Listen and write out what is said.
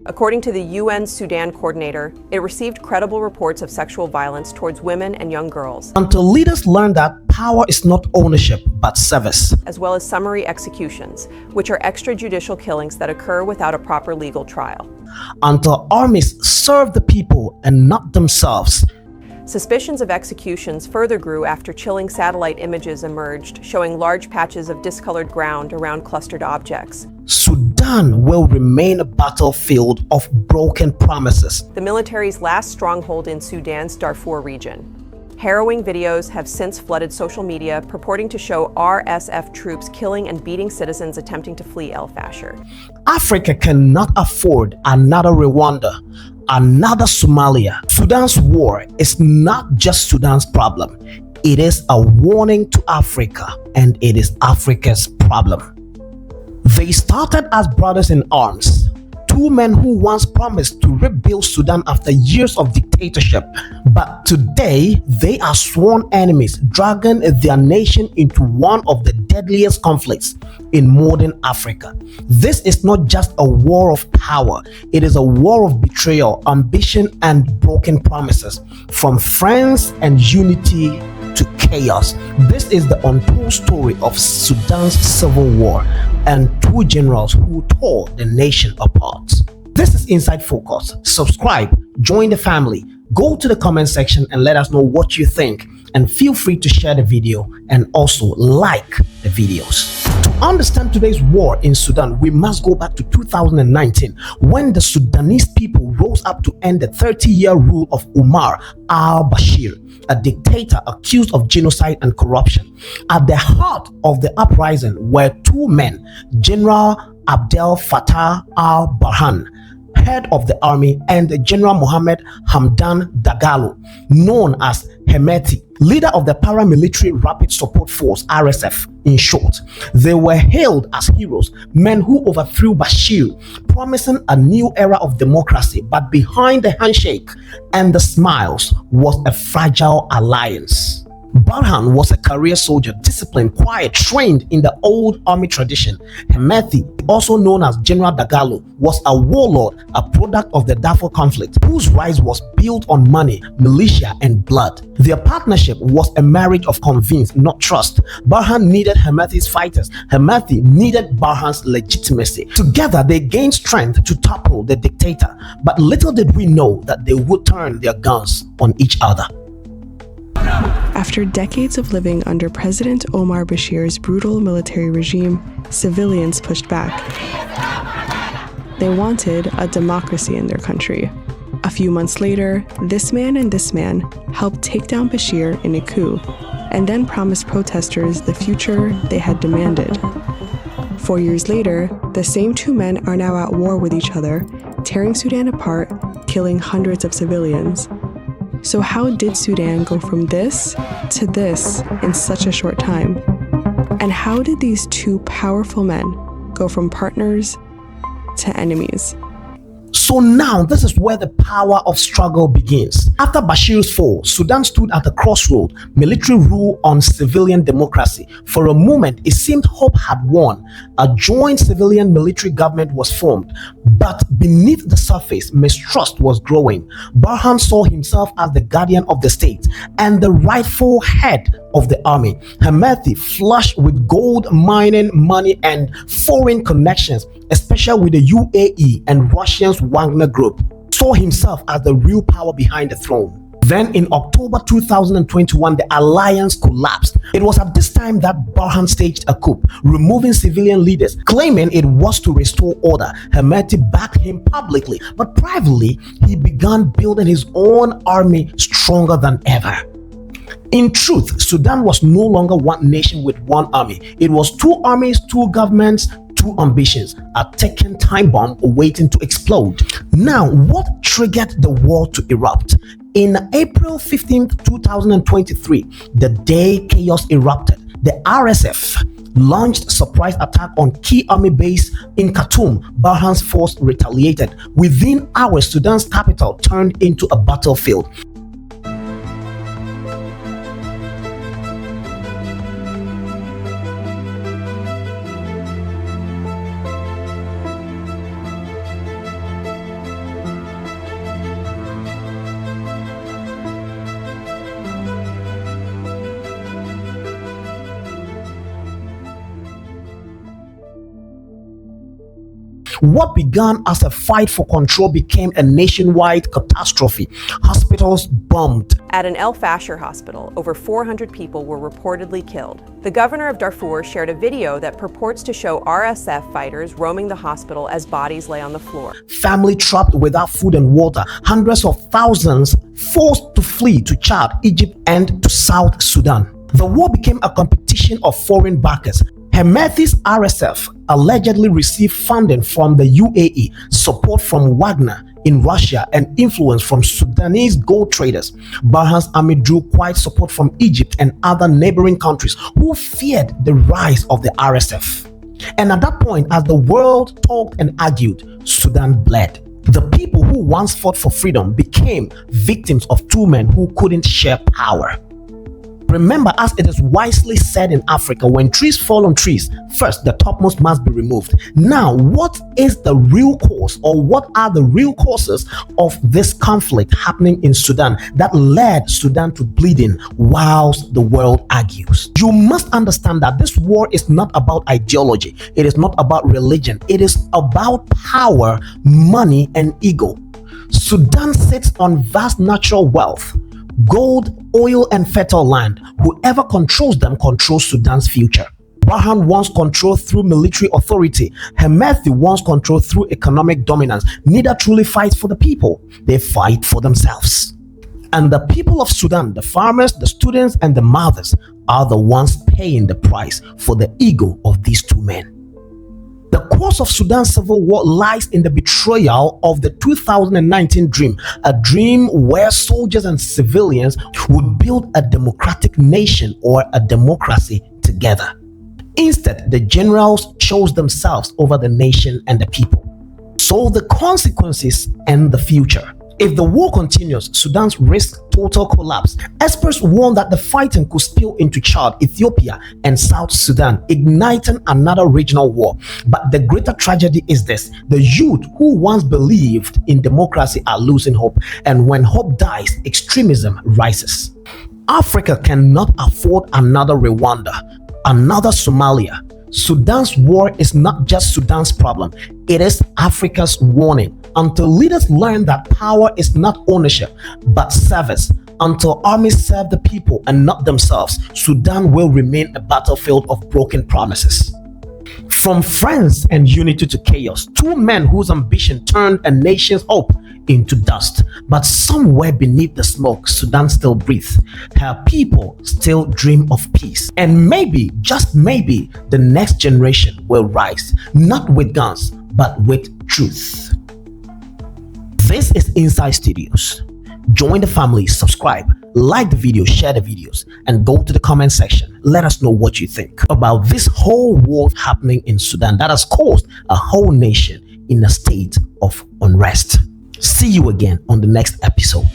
According to the UN Sudan coordinator, it received credible reports of sexual violence towards women and young girls, until leaders learn that power is not ownership but service, as well as summary executions, which are extrajudicial killings that occur without a proper legal trial. Until armies serve the people and not themselves. Suspicions of executions further grew after chilling satellite images emerged, showing large patches of discolored ground around clustered objects. Sudan will remain a battlefield of broken promises. The military's last stronghold in Sudan's Darfur region. Harrowing videos have since flooded social media purporting to show RSF troops killing and beating citizens attempting to flee al-Bashir. Africa cannot afford another Rwanda, another Somalia. Sudan's war is not just Sudan's problem. It is a warning to Africa, and it is Africa's problem. They started as brothers in arms, two men who once promised to rebuild Sudan after years of dictatorship. But today, they are sworn enemies, dragging their nation into one of the deadliest conflicts in modern Africa. This is not just a war of power, it is a war of betrayal, ambition, and broken promises. From friends and unity to chaos. This is the untold story of Sudan's civil war and two generals who tore the nation apart. This is Inside Focus. Subscribe, join the family, go to the comment section and let us know what you think, and feel free to share the video and also like the videos. To understand today's war in Sudan, we must go back to 2019 when the Sudanese people rose up to end the 30-year rule of Omar al-Bashir, a dictator accused of genocide and corruption. At the heart of the uprising were two men, General Abdel Fattah al-Burhan, head of the army, and General Mohamed Hamdan Dagalo, known as Hemedti, leader of the paramilitary Rapid Support Force, RSF in short. They were hailed as heroes, men who overthrew Bashir, promising a new era of democracy. But behind the handshake and the smiles was a fragile alliance. Burhan was a career soldier, disciplined, quiet, trained in the old army tradition. Hemedti, also known as General Dagalo, was a warlord, a product of the Darfur conflict, whose rise was built on money, militia, and blood. Their partnership was a marriage of convenience, not trust. Burhan needed Hemedti's fighters. Hemedti needed Burhan's legitimacy. Together, they gained strength to topple the dictator. But little did we know that they would turn their guns on each other. After decades of living under President Omar Bashir's brutal military regime, civilians pushed back. They wanted a democracy in their country. A few months later, this man and this man helped take down Bashir in a coup, and then promised protesters the future they had demanded. 4 years later, the same two men are now at war with each other, tearing Sudan apart, killing hundreds of civilians. So how did Sudan go from this to this in such a short time? And how did these two powerful men go from partners to enemies? So now this is where the power of struggle begins. After Bashir's fall, Sudan stood at a crossroad, military rule on civilian democracy. For a moment, it seemed hope had won. A joint civilian military government was formed. But beneath the surface, mistrust was growing. Burhan saw himself as the guardian of the state and the rightful head of the army. Hemedti, flush with gold mining money and foreign connections, especially with the UAE and Russia's Wagner Group, saw himself as the real power behind the throne. Then in October 2021, the alliance collapsed. It was at this time that Burhan staged a coup, removing civilian leaders, claiming it was to restore order. Hemedti backed him publicly, but privately, he began building his own army stronger than ever. In truth, Sudan was no longer one nation with one army. It was two armies, two governments, two ambitions, a ticking time bomb waiting to explode. Now, what triggered the war to erupt? In April 15, 2023, the day chaos erupted, the RSF launched a surprise attack on key army base in Khartoum. Burhan's force retaliated. Within hours, Sudan's capital turned into a battlefield. What began as a fight for control became a nationwide catastrophe. Hospitals bombed. At an al-Bashir hospital, over 400 people were reportedly killed. The governor of Darfur shared a video that purports to show RSF fighters roaming the hospital as bodies lay on the floor. Family trapped without food and water. Hundreds of thousands forced to flee to Chad, Egypt, and to South Sudan. The war became a competition of foreign backers. Hemedti's RSF allegedly received funding from the UAE, support from Wagner in Russia, and influence from Sudanese gold traders. al-Burhan's army drew quite support from Egypt and other neighboring countries who feared the rise of the RSF. And at that point, as the world talked and argued, Sudan bled. The people who once fought for freedom became victims of two men who couldn't share power. Remember, as it is wisely said in Africa, when trees fall on trees, first the topmost must be removed. Now, what is the real cause, or what are the real causes of this conflict happening in Sudan that led Sudan to bleeding whilst the world argues? You must understand that this war is not about ideology. It is not about religion. It is about power, money, and ego. Sudan sits on vast natural wealth. Gold, oil, and fertile land. Whoever controls them controls Sudan's future. al-Burhan wants control through military authority. Hemedti wants control through economic dominance. Neither truly fights for the people. They fight for themselves. And the people of Sudan, the farmers, the students, and the mothers, are the ones paying the price for the ego of these two men. The cause of Sudan's civil war lies in the betrayal of the 2019 dream, a dream where soldiers and civilians would build a democratic nation or a democracy together. Instead, the generals chose themselves over the nation and the people. So the consequences and the future. If the war continues, Sudan risks total collapse. Experts warn that the fighting could spill into Chad, Ethiopia, and South Sudan, igniting another regional war. But the greater tragedy is this: the youth who once believed in democracy are losing hope, and when hope dies, extremism rises. Africa cannot afford another Rwanda, another Somalia. Sudan's war is not just Sudan's problem, it is Africa's warning. Until leaders learn that power is not ownership, but service, until armies serve the people and not themselves, Sudan will remain a battlefield of broken promises. From friends and unity to chaos, two men whose ambition turned a nation's hope into dust. But somewhere beneath the smoke, Sudan still breathes. Her people still dream of peace. And maybe, just maybe, the next generation will rise, not with guns, but with truth. This is Inside Studios. Join the family, subscribe, like the video, share the videos, and go to the comment section. Let us know what you think about this whole war happening in Sudan that has caused a whole nation in a state of unrest. See you again on the next episode.